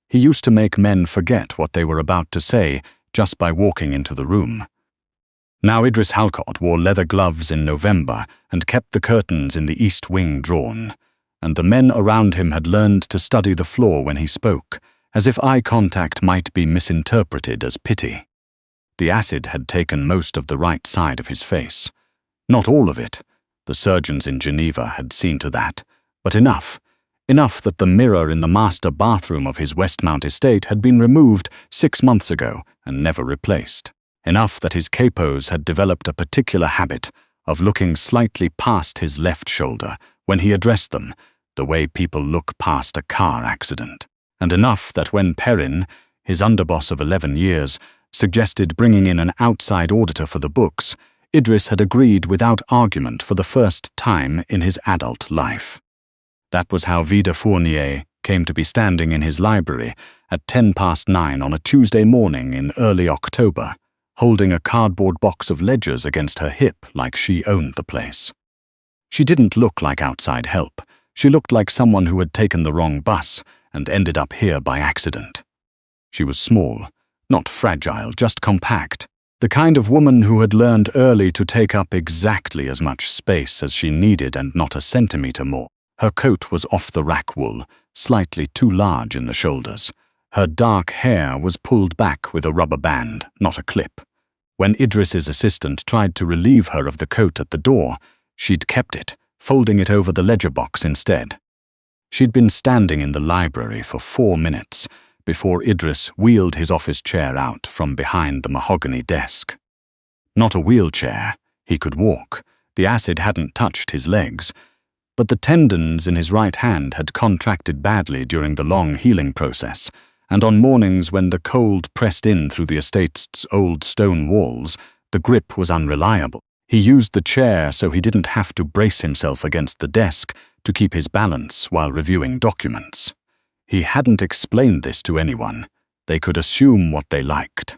He used to make men forget what they were about to say just by walking into the room. Now Idris Halcott wore leather gloves in November and kept the curtains in the east wing drawn, and the men around him had learned to study the floor when he spoke, as if eye contact might be misinterpreted as pity. The acid had taken most of the right side of his face. Not all of it. The surgeons in Geneva had seen to that, but enough that the mirror in the master bathroom of his Westmount estate had been removed 6 months ago and never replaced. Enough that his capos had developed a particular habit of looking slightly past his left shoulder when he addressed them, the way people look past a car accident. And enough that when Perrin, his underboss of 11 years, suggested bringing in an outside auditor for the books, Idris had agreed without argument for the first time in his adult life. That was how Vida Fournier came to be standing in his library at 9:10 on a Tuesday morning in early October, holding a cardboard box of ledgers against her hip like she owned the place. She didn't look like outside help. She looked like someone who had taken the wrong bus and ended up here by accident. She was small, not fragile, just compact. The kind of woman who had learned early to take up exactly as much space as she needed and not a centimeter more. Her coat was off-the-rack wool, slightly too large in the shoulders. Her dark hair was pulled back with a rubber band, not a clip. When Idris's assistant tried to relieve her of the coat at the door, she'd kept it, folding it over the ledger box instead. She'd been standing in the library for 4 minutes before Idris wheeled his office chair out from behind the mahogany desk. Not a wheelchair. He could walk. The acid hadn't touched his legs, but the tendons in his right hand had contracted badly during the long healing process, and on mornings when the cold pressed in through the estate's old stone walls, the grip was unreliable. He used the chair so he didn't have to brace himself against the desk to keep his balance while reviewing documents. He hadn't explained this to anyone. They could assume what they liked.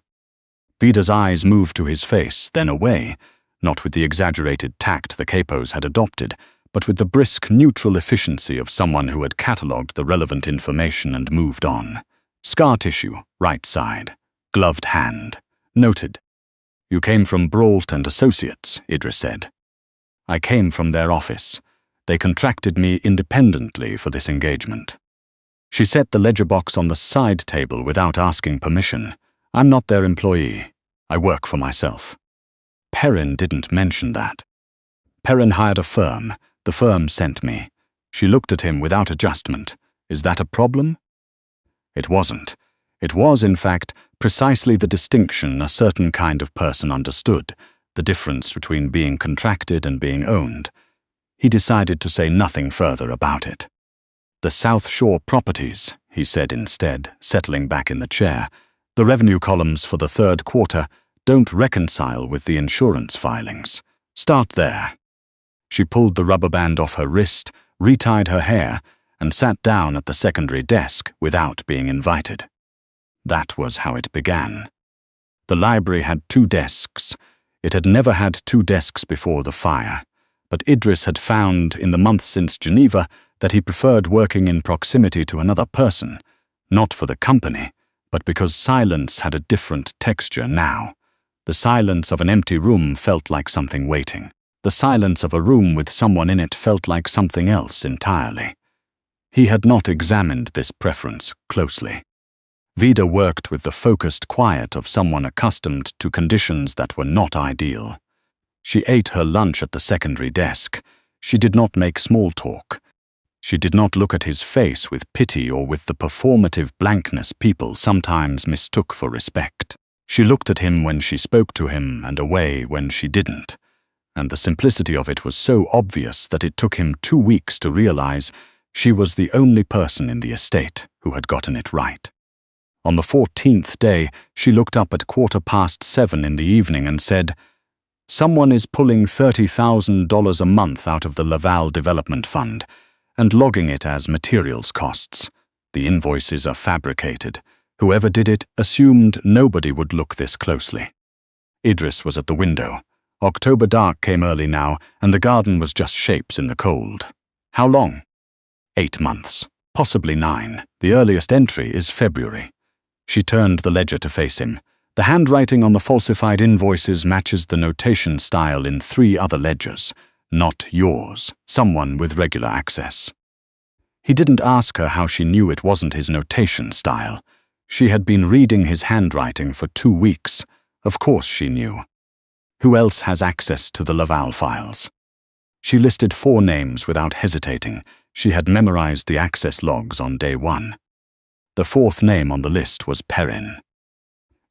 Vida's eyes moved to his face, then away, not with the exaggerated tact the capos had adopted, but with the brisk, neutral efficiency of someone who had catalogued the relevant information and moved on. Scar tissue, right side. Gloved hand. Noted. "You came from Brault and Associates," Idris said. "I came from their office. They contracted me independently for this engagement." She set the ledger box on the side table without asking permission. "I'm not their employee. I work for myself." Perrin didn't mention that. "Perrin hired a firm. The firm sent me." She looked at him without adjustment. "Is that a problem?" It wasn't. It was, in fact, precisely the distinction a certain kind of person understood, the difference between being contracted and being owned. He decided to say nothing further about it. "The South Shore properties," he said instead, settling back in the chair. "The revenue columns for the 3rd quarter don't reconcile with the insurance filings. Start there." She pulled the rubber band off her wrist, retied her hair, and sat down at the secondary desk without being invited. That was how it began. The library had 2 desks. It had never had 2 desks before the fire, but Idris had found in the months since Geneva that he preferred working in proximity to another person, not for the company, but because silence had a different texture now. The silence of an empty room felt like something waiting. The silence of a room with someone in it felt like something else entirely. He had not examined this preference closely. Vida worked with the focused quiet of someone accustomed to conditions that were not ideal. She ate her lunch at the secondary desk. She did not make small talk. She did not look at his face with pity or with the performative blankness people sometimes mistook for respect. She looked at him when she spoke to him and away when she didn't. And the simplicity of it was so obvious that it took him 2 weeks to realize she was the only person in the estate who had gotten it right. On the 14th day, she looked up at 7:15 in the evening and said, "Someone is pulling $30,000 a month out of the Laval Development Fund and logging it as materials costs. The invoices are fabricated. Whoever did it assumed nobody would look this closely." Idris was at the window. October dark came early now, and the garden was just shapes in the cold. "How long?" 8 months. Possibly 9. The earliest entry is February. She turned the ledger to face him. The handwriting on the falsified invoices matches the notation style in 3 other ledgers. Not yours, someone with regular access. He didn't ask her how she knew it wasn't his notation style. She had been reading his handwriting for 2 weeks. Of course she knew. Who else has access to the Laval files? She listed 4 names without hesitating. She had memorized the access logs on day 1. The 4th name on the list was Perrin.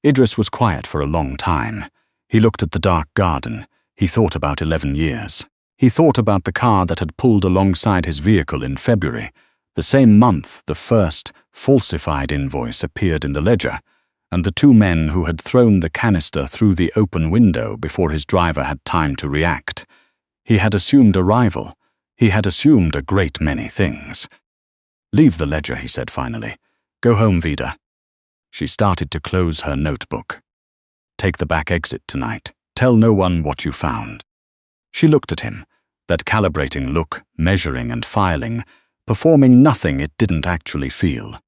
Idris was quiet for a long time. He looked at the dark garden. He thought about 11 years. He thought about the car that had pulled alongside his vehicle in February. The same month, the first falsified invoice appeared in the ledger, and the 2 men who had thrown the canister through the open window before his driver had time to react. He had assumed a rival. He had assumed a great many things. "Leave the ledger," he said finally. "Go home, Vida." She started to close her notebook. "Take the back exit tonight. Tell no one what you found." She looked at him, that calibrating look, measuring and filing, performing nothing it didn't actually feel.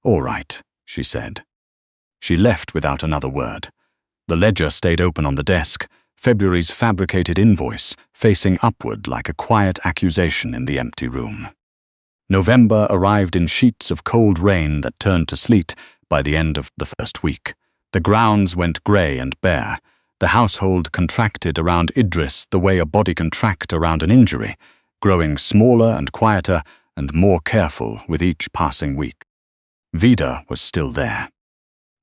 "All right," she said. She left without another word. The ledger stayed open on the desk, February's fabricated invoice facing upward like a quiet accusation in the empty room. November arrived in sheets of cold rain that turned to sleet by the end of the first week. The grounds went grey and bare. The household contracted around Idris the way a body contracts around an injury, growing smaller and quieter and more careful with each passing week. Vida was still there.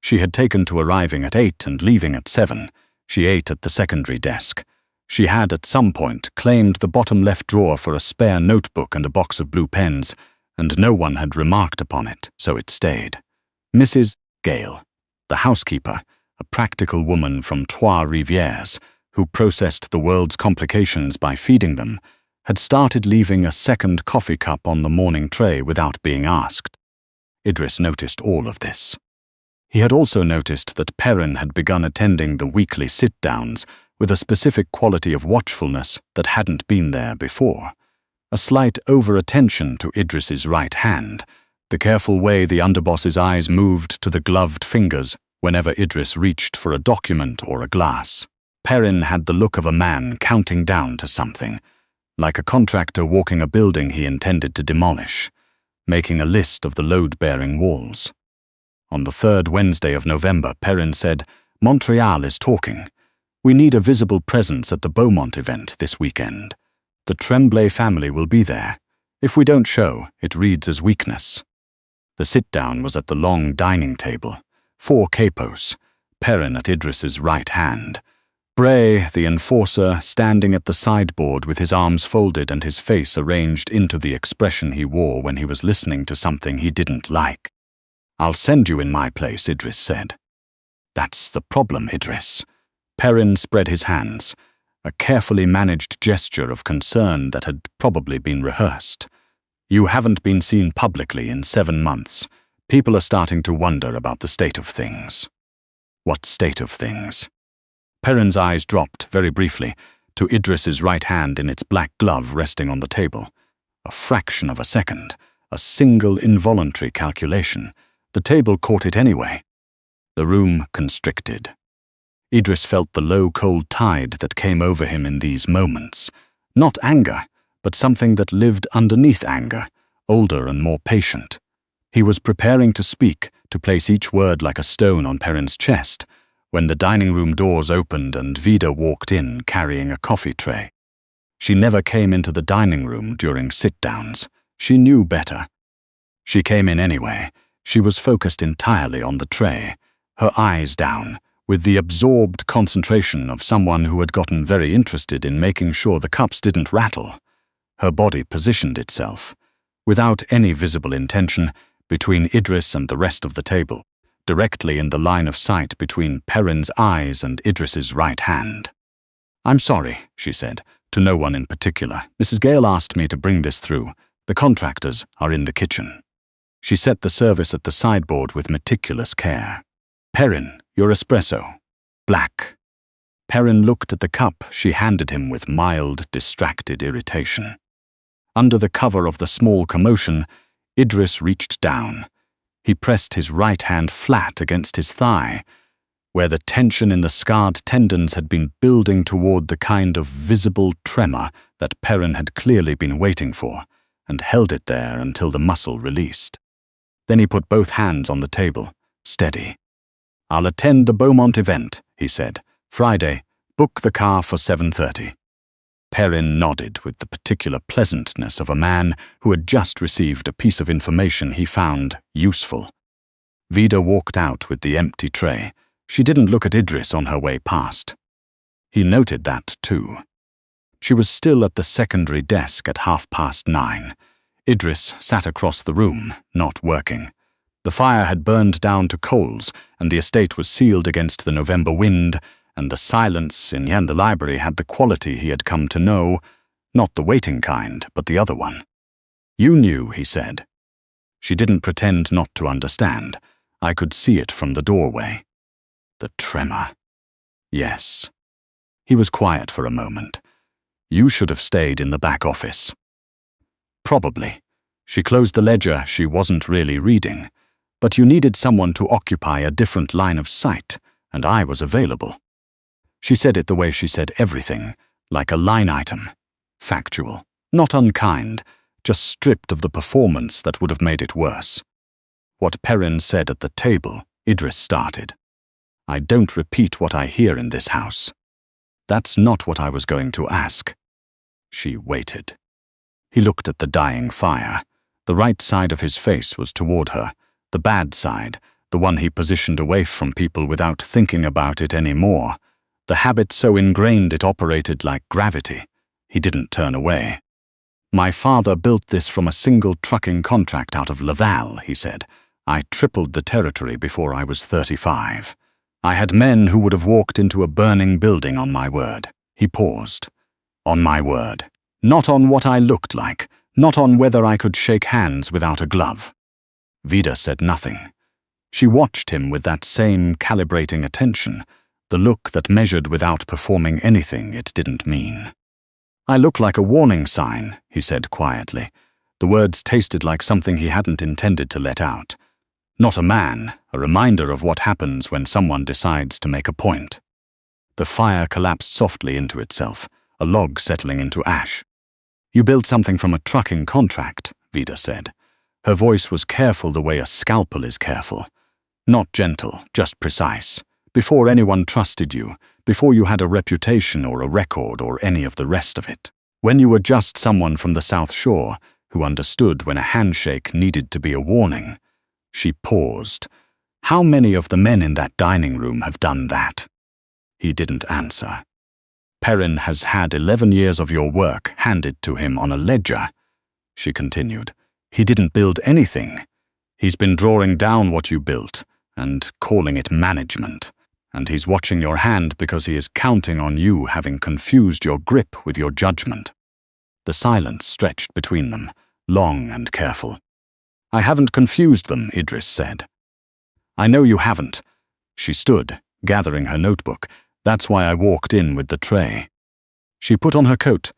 She had taken to arriving at 8 and leaving at 7. She ate at the secondary desk. She had at some point claimed the bottom left drawer for a spare notebook and a box of blue pens, and no one had remarked upon it, so it stayed. Mrs. Gale, the housekeeper, a practical woman from Trois-Rivières, who processed the world's complications by feeding them, had started leaving a second coffee cup on the morning tray without being asked. Idris noticed all of this. He had also noticed that Perrin had begun attending the weekly sit-downs with a specific quality of watchfulness that hadn't been there before. A slight over-attention to Idris's right hand, the careful way the underboss's eyes moved to the gloved fingers whenever Idris reached for a document or a glass. Perrin had the look of a man counting down to something, like a contractor walking a building he intended to demolish, making a list of the load-bearing walls. On the 3rd Wednesday of November, Perrin said, "Montreal is talking. We need a visible presence at the Beaumont event this weekend. The Tremblay family will be there. If we don't show, it reads as weakness." The sit-down was at the long dining table, 4 capos, Perrin at Idris's right hand. Bray, the enforcer, standing at the sideboard with his arms folded and his face arranged into the expression he wore when he was listening to something he didn't like. "I'll send you in my place," Idris said. "That's the problem, Idris." Perrin spread his hands, a carefully managed gesture of concern that had probably been rehearsed. "You haven't been seen publicly in 7 months. People are starting to wonder about the state of things." "What state of things?" Perrin's eyes dropped, very briefly, to Idris's right hand in its black glove resting on the table. A fraction of a second, a single involuntary calculation. The table caught it anyway. The room constricted. Idris felt the low, cold tide that came over him in these moments. Not anger, but something that lived underneath anger, older and more patient. He was preparing to speak, to place each word like a stone on Perrin's chest, when the dining room doors opened and Vida walked in carrying a coffee tray. She never came into the dining room during sit-downs. She knew better. She came in anyway. She was focused entirely on the tray, her eyes down, with the absorbed concentration of someone who had gotten very interested in making sure the cups didn't rattle. Her body positioned itself, without any visible intention, between Idris and the rest of the table, directly in the line of sight between Perrin's eyes and Idris's right hand. "I'm sorry," she said, to no one in particular. "Mrs. Gale asked me to bring this through. The contractors are in the kitchen." She set the service at the sideboard with meticulous care. "Perrin, your espresso. Black." Perrin looked at the cup she handed him with mild, distracted irritation. Under the cover of the small commotion, Idris reached down. He pressed his right hand flat against his thigh, where the tension in the scarred tendons had been building toward the kind of visible tremor that Perrin had clearly been waiting for, and held it there until the muscle released. Then he put both hands on the table. Steady. "I'll attend the Beaumont event," he said. "Friday. Book the car for 7:30. Perrin nodded with the particular pleasantness of a man who had just received a piece of information he found useful. Vida walked out with the empty tray. She didn't look at Idris on her way past. He noted that, too. She was still at the secondary desk at 9:30. Idris sat across the room, not working. The fire had burned down to coals, and the estate was sealed against the November wind, and the silence in the library had the quality he had come to know, not the waiting kind, but the other one. "You knew," he said. She didn't pretend not to understand. I could see it from the doorway. The tremor. Yes. He was quiet for a moment. "You should have stayed in the back office." Probably. She closed the ledger she wasn't really reading. But you needed someone to occupy a different line of sight, and I was available. She said it the way she said everything, like a line item. Factual. Not unkind, just stripped of the performance that would have made it worse. What Perrin said at the table, Idris started. "I don't repeat what I hear in this house." "That's not what I was going to ask." She waited. He looked at the dying fire. The right side of his face was toward her, the bad side, the one he positioned away from people without thinking about it anymore, the habit so ingrained it operated like gravity. He didn't turn away. "My father built this from a single trucking contract out of Laval," he said. "I tripled the territory before I was 35. I had men who would have walked into a burning building on my word." He paused. "On my word. Not on what I looked like, not on whether I could shake hands without a glove." Vida said nothing. She watched him with that same calibrating attention, the look that measured without performing anything it didn't mean. "I look like a warning sign," he said quietly. The words tasted like something he hadn't intended to let out. Not a man, a reminder of what happens when someone decides to make a point. The fire collapsed softly into itself, a log settling into ash. "You built something from a trucking contract," Vida said. Her voice was careful the way a scalpel is careful. Not gentle, just precise. Before anyone trusted you, before you had a reputation or a record or any of the rest of it. When you were just someone from the South Shore who understood when a handshake needed to be a warning. She paused. "How many of the men in that dining room have done that?" He didn't answer. "Perrin has had 11 years of your work handed to him on a ledger," she continued. "He didn't build anything. He's been drawing down what you built and calling it management. And he's watching your hand because he is counting on you having confused your grip with your judgment." The silence stretched between them, long and careful. "I haven't confused them," Idris said. "I know you haven't." She stood, gathering her notebook. "That's why I walked in with the tray." She put on her coat,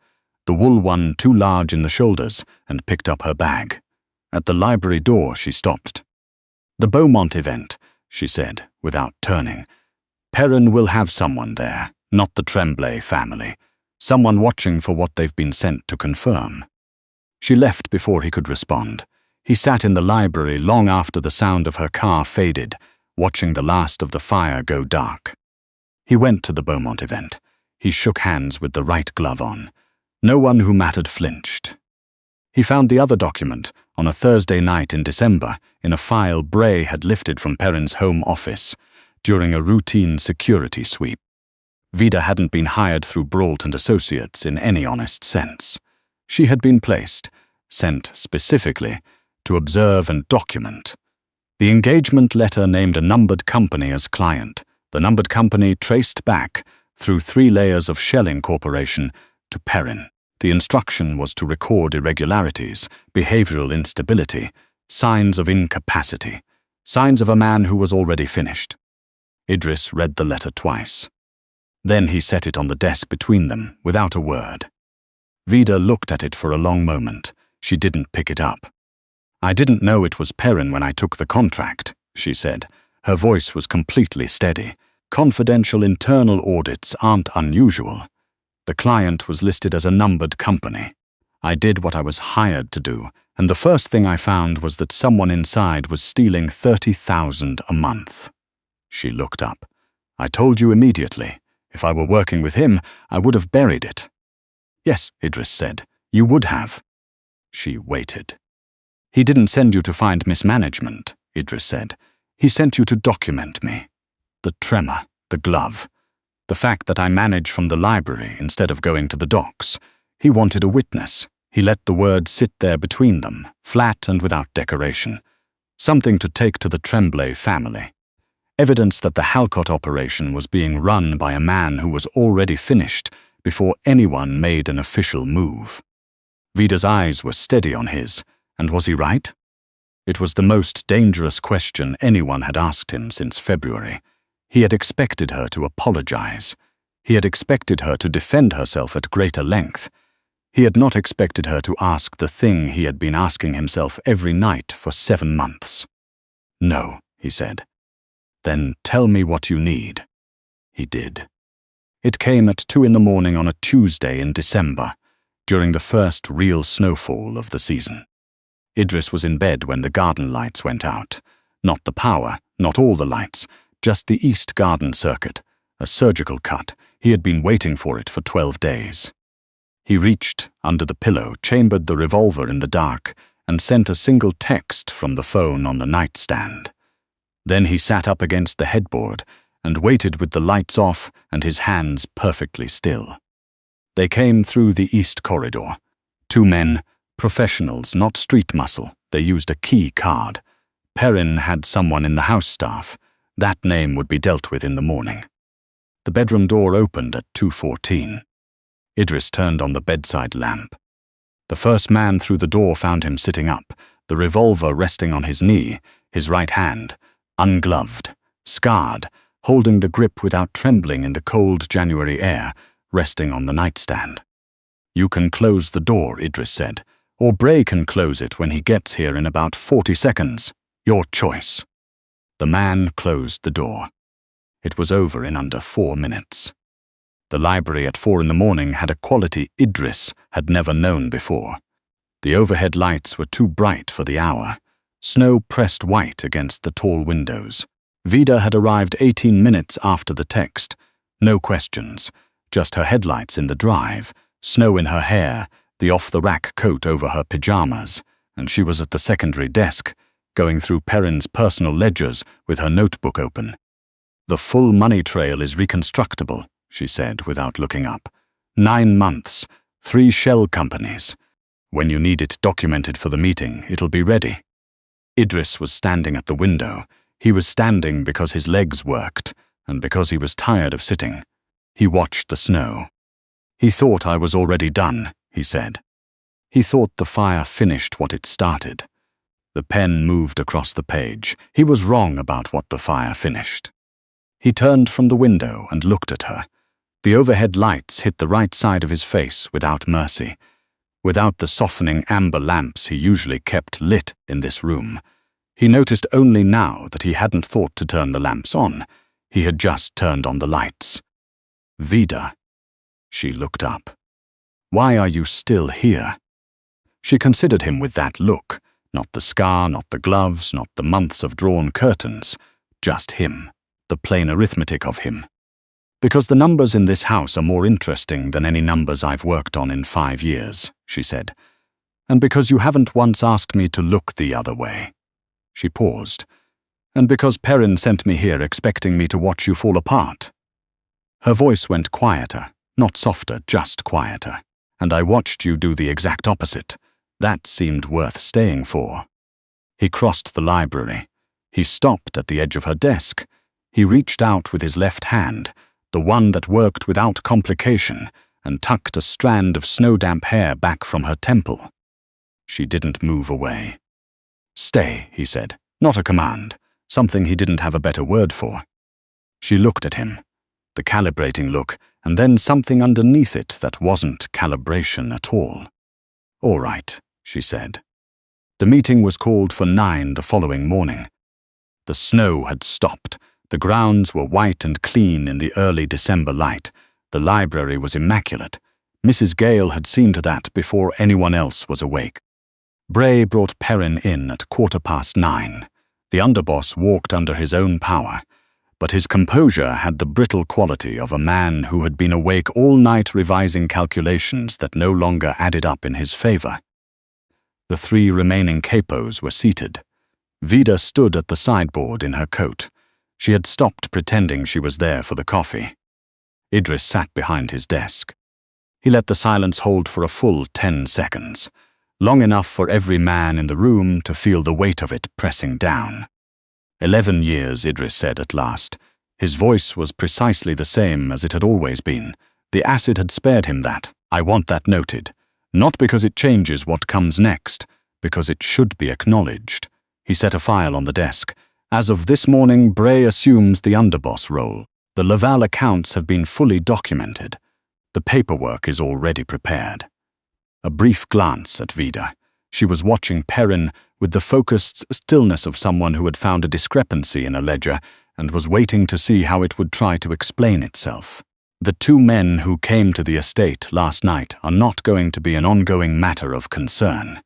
the wool one too large in the shoulders, and picked up her bag. At the library door, she stopped. "The Beaumont event," she said, without turning. "Perrin will have someone there, not the Tremblay family. Someone watching for what they've been sent to confirm." She left before he could respond. He sat in the library long after the sound of her car faded, watching the last of the fire go dark. He went to the Beaumont event. He shook hands with the right glove on. No one who mattered flinched. He found the other document on a Thursday night in December in a file Bray had lifted from Perrin's home office during a routine security sweep. Vida hadn't been hired through Brault and Associates in any honest sense. She had been placed, sent specifically, to observe and document. The engagement letter named a numbered company as client. The numbered company traced back, through 3 layers of Shell Incorporation, to Perrin. The instruction was to record irregularities, behavioral instability, signs of incapacity, signs of a man who was already finished. Idris read the letter twice. Then he set it on the desk between them, without a word. Vida looked at it for a long moment. She didn't pick it up. "I didn't know it was Perrin when I took the contract," she said. Her voice was completely steady. "Confidential internal audits aren't unusual. The client was listed as a numbered company. I did what I was hired to do, and the first thing I found was that someone inside was stealing $30,000 a month." She looked up. "I told you immediately. If I were working with him, I would have buried it." "Yes," Idris said, "you would have." She waited. "He didn't send you to find mismanagement," Idris said. "He sent you to document me. The tremor, the glove, the fact that I manage from the library instead of going to the docks. He wanted a witness. He let the word sit there between them, flat and without decoration. Something to take to the Tremblay family. Evidence that the Halcott operation was being run by a man who was already finished before anyone made an official move." Vida's eyes were steady on his, and was he right? It was the most dangerous question anyone had asked him since February. He had expected her to apologize. He had expected her to defend herself at greater length. He had not expected her to ask the thing he had been asking himself every night for 7 months. "No," he said. "Then tell me what you need." He did. It came at 2 in the morning on a Tuesday in December, during the first real snowfall of the season. Idris was in bed when the garden lights went out. Not the power, not all the lights, just the East Garden circuit, a surgical cut. He had been waiting for it for 12 days. He reached under the pillow, chambered the revolver in the dark, and sent a single text from the phone on the nightstand. Then he sat up against the headboard and waited with the lights off and his hands perfectly still. They came through the east corridor. 2 men, professionals, not street muscle. They used a key card. Perrin had someone in the house staff. That name would be dealt with in the morning. The bedroom door opened at 2:14. Idris turned on the bedside lamp. The first man through the door found him sitting up, the revolver resting on his knee, his right hand, ungloved, scarred, holding the grip without trembling in the cold January air, resting on the nightstand. "You can close the door," Idris said, "or Bray can close it when he gets here in about 40 seconds. Your choice." The man closed the door. It was over in under 4 minutes. The library at 4 in the morning had a quality Idris had never known before. The overhead lights were too bright for the hour. Snow pressed white against the tall windows. Vida had arrived 18 minutes after the text. No questions, just her headlights in the drive, snow in her hair, the off-the-rack coat over her pajamas, and she was at the secondary desk, going through Perrin's personal ledgers with her notebook open. "The full money trail is reconstructible," she said without looking up. 9 months, 3 shell companies. When you need it documented for the meeting, it'll be ready. Idris was standing at the window. He was standing because his legs worked, and because he was tired of sitting. He watched the snow. "He thought I was already done," he said. He thought the fire finished what it started. The pen moved across the page. He was wrong about what the fire finished. He turned from the window and looked at her. The overhead lights hit the right side of his face without mercy, without the softening amber lamps he usually kept lit in this room. He noticed only now that he hadn't thought to turn the lamps on. He had just turned on the lights. "Vida." She looked up. "Why are you still here?" She considered him with that look. Not the scar, not the gloves, not the months of drawn curtains. Just him, the plain arithmetic of him. "Because the numbers in this house are more interesting than any numbers I've worked on in 5 years, she said. "And because you haven't once asked me to look the other way." She paused. "And because Perrin sent me here expecting me to watch you fall apart." Her voice went quieter, not softer, just quieter. "And I watched you do the exact opposite. That seemed worth staying for." He crossed the library. He stopped at the edge of her desk. He reached out with his left hand, the one that worked without complication, and tucked a strand of snow-damp hair back from her temple. She didn't move away. "Stay," he said, not a command, something he didn't have a better word for. She looked at him, the calibrating look, and then something underneath it that wasn't calibration at all. "All right," she said. The meeting was called for 9 the following morning. The snow had stopped. The grounds were white and clean in the early December light. The library was immaculate. Mrs. Gale had seen to that before anyone else was awake. Bray brought Perrin in at 9:15. The underboss walked under his own power, but his composure had the brittle quality of a man who had been awake all night revising calculations that no longer added up in his favor. The 3 remaining capos were seated. Vida stood at the sideboard in her coat. She had stopped pretending she was there for the coffee. Idris sat behind his desk. He let the silence hold for a full 10 seconds, long enough for every man in the room to feel the weight of it pressing down. 11 years, Idris said at last. His voice was precisely the same as it had always been. The acid had spared him that. I want that noted. Not because it changes what comes next, because it should be acknowledged. He set a file on the desk. As of this morning, Bray assumes the underboss role. The Laval accounts have been fully documented. The paperwork is already prepared. A brief glance at Vida. She was watching Perrin with the focused stillness of someone who had found a discrepancy in a ledger and was waiting to see how it would try to explain itself. The 2 men who came to the estate last night are not going to be an ongoing matter of concern.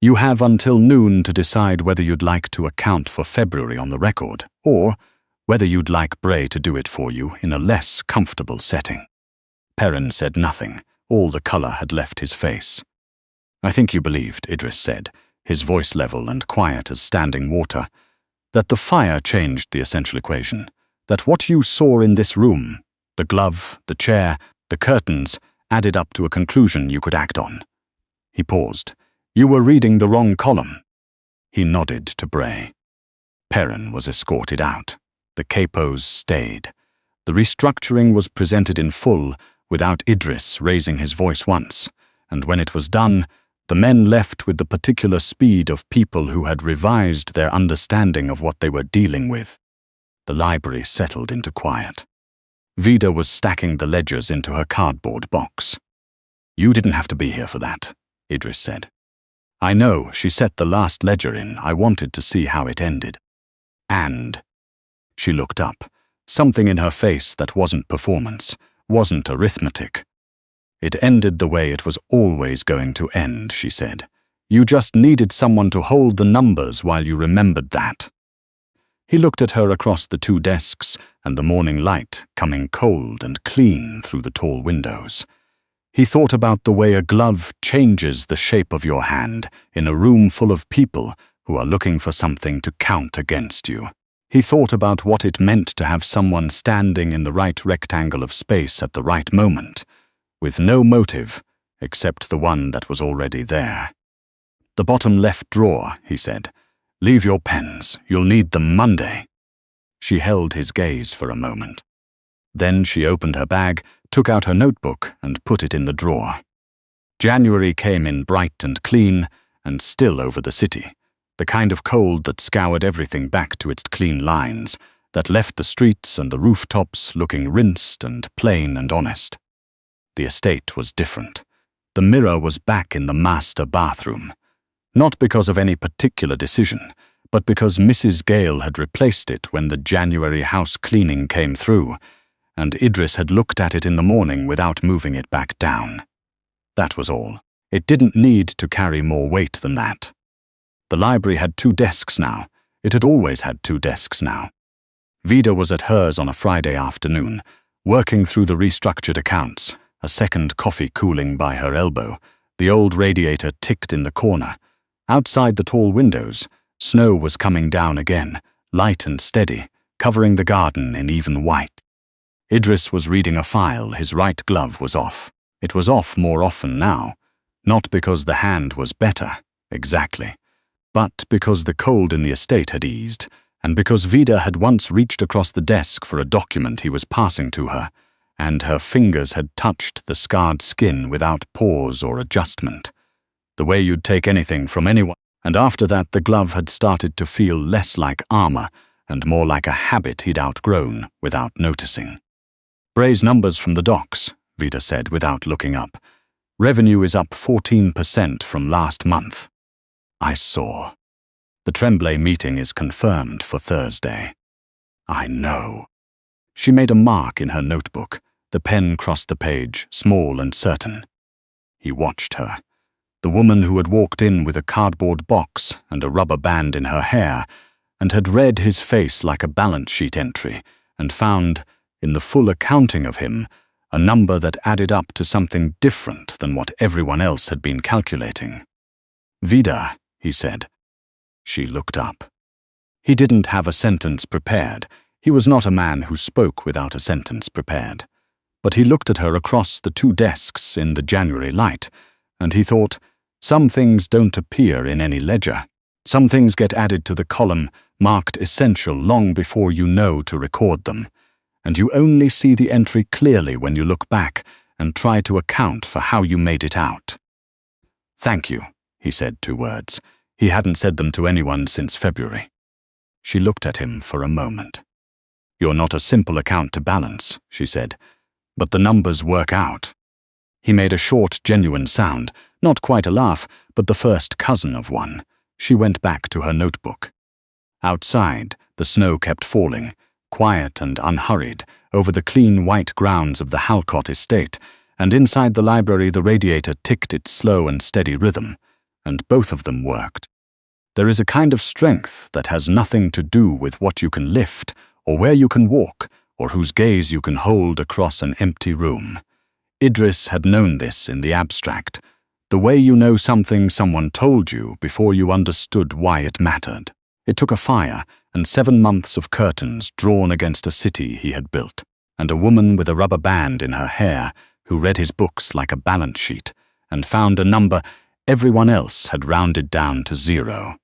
You have until noon to decide whether you'd like to account for February on the record, or whether you'd like Bray to do it for you in a less comfortable setting. Perrin said nothing. All the color had left his face. I think you believed, Idris said, his voice level and quiet as standing water, that the fire changed the essential equation, that what you saw in this room, the glove, the chair, the curtains, added up to a conclusion you could act on. He paused. You were reading the wrong column. He nodded to Bray. Perrin was escorted out. The capos stayed. The restructuring was presented in full, without Idris raising his voice once, and when it was done, the men left with the particular speed of people who had revised their understanding of what they were dealing with. The library settled into quiet. Vida was stacking the ledgers into her cardboard box. You didn't have to be here for that, Idris said. I know, she set the last ledger in. I wanted to see how it ended. And she looked up, something in her face that wasn't performance, wasn't arithmetic. It ended the way it was always going to end, she said. You just needed someone to hold the numbers while you remembered that. He looked at her across the 2 desks and the morning light coming cold and clean through the tall windows. He thought about the way a glove changes the shape of your hand in a room full of people who are looking for something to count against you. He thought about what it meant to have someone standing in the right rectangle of space at the right moment, with no motive except the one that was already there. The bottom left drawer, he said. Leave your pens. You'll need them Monday. She held his gaze for a moment. Then she opened her bag, took out her notebook, and put it in the drawer. January came in bright and clean, and still over the city. The kind of cold that scoured everything back to its clean lines, that left the streets and the rooftops looking rinsed and plain and honest. The estate was different. The mirror was back in the master bathroom, not because of any particular decision, but because Mrs. Gale had replaced it when the January house cleaning came through, and Idris had looked at it in the morning without moving it back down. That was all. It didn't need to carry more weight than that. The library had 2 desks now. It had always had 2 desks now. Vida was at hers on a Friday afternoon, working through the restructured accounts, a second coffee cooling by her elbow. The old radiator ticked in the corner. Outside the tall windows, snow was coming down again, light and steady, covering the garden in even white. Idris was reading a file. His right glove was off. It was off more often now, not because the hand was better, exactly, but because the cold in the estate had eased, and because Vida had once reached across the desk for a document he was passing to her, and her fingers had touched the scarred skin without pause or adjustment, the way you'd take anything from anyone. And after that, the glove had started to feel less like armor and more like a habit he'd outgrown without noticing. Bray's numbers from the docks, Vida said without looking up. Revenue is up 14% from last month. I saw. The Tremblay meeting is confirmed for Thursday. I know. She made a mark in her notebook. The pen crossed the page, small and certain. He watched her. The woman who had walked in with a cardboard box and a rubber band in her hair, and had read his face like a balance sheet entry, and found, in the full accounting of him, a number that added up to something different than what everyone else had been calculating. "Vida," he said. She looked up. He didn't have a sentence prepared. He was not a man who spoke without a sentence prepared. But he looked at her across the two desks in the January light, and he thought, some things don't appear in any ledger. Some things get added to the column marked essential long before you know to record them, and you only see the entry clearly when you look back and try to account for how you made it out. "Thank you," he said 2 words. He hadn't said them to anyone since February. She looked at him for a moment. "You're not a simple account to balance," she said, "but the numbers work out." He made a short, genuine sound, not quite a laugh, but the first cousin of one. She went back to her notebook. Outside, the snow kept falling, quiet and unhurried, over the clean white grounds of the Halcott estate, and inside the library the radiator ticked its slow and steady rhythm, and both of them worked. There is a kind of strength that has nothing to do with what you can lift, or where you can walk, or whose gaze you can hold across an empty room. Idris had known this in the abstract, the way you know something someone told you before you understood why it mattered. It took a fire and 7 months of curtains drawn against a city he had built, and a woman with a rubber band in her hair who read his books like a balance sheet and found a number everyone else had rounded down to 0.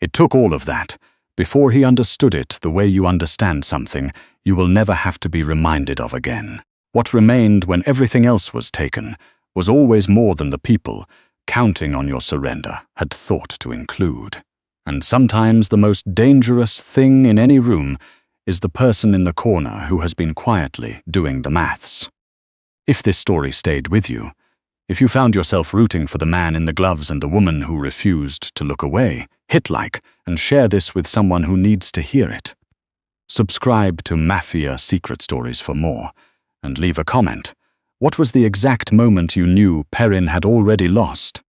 It took all of that. Before he understood it the way you understand something you will never have to be reminded of again. What remained when everything else was taken was always more than the people, counting on your surrender, had thought to include. And sometimes the most dangerous thing in any room is the person in the corner who has been quietly doing the maths. If this story stayed with you, if you found yourself rooting for the man in the gloves and the woman who refused to look away, hit like and share this with someone who needs to hear it. Subscribe to Mafia Secret Stories for more, and leave a comment. What was the exact moment you knew Perrin had already lost?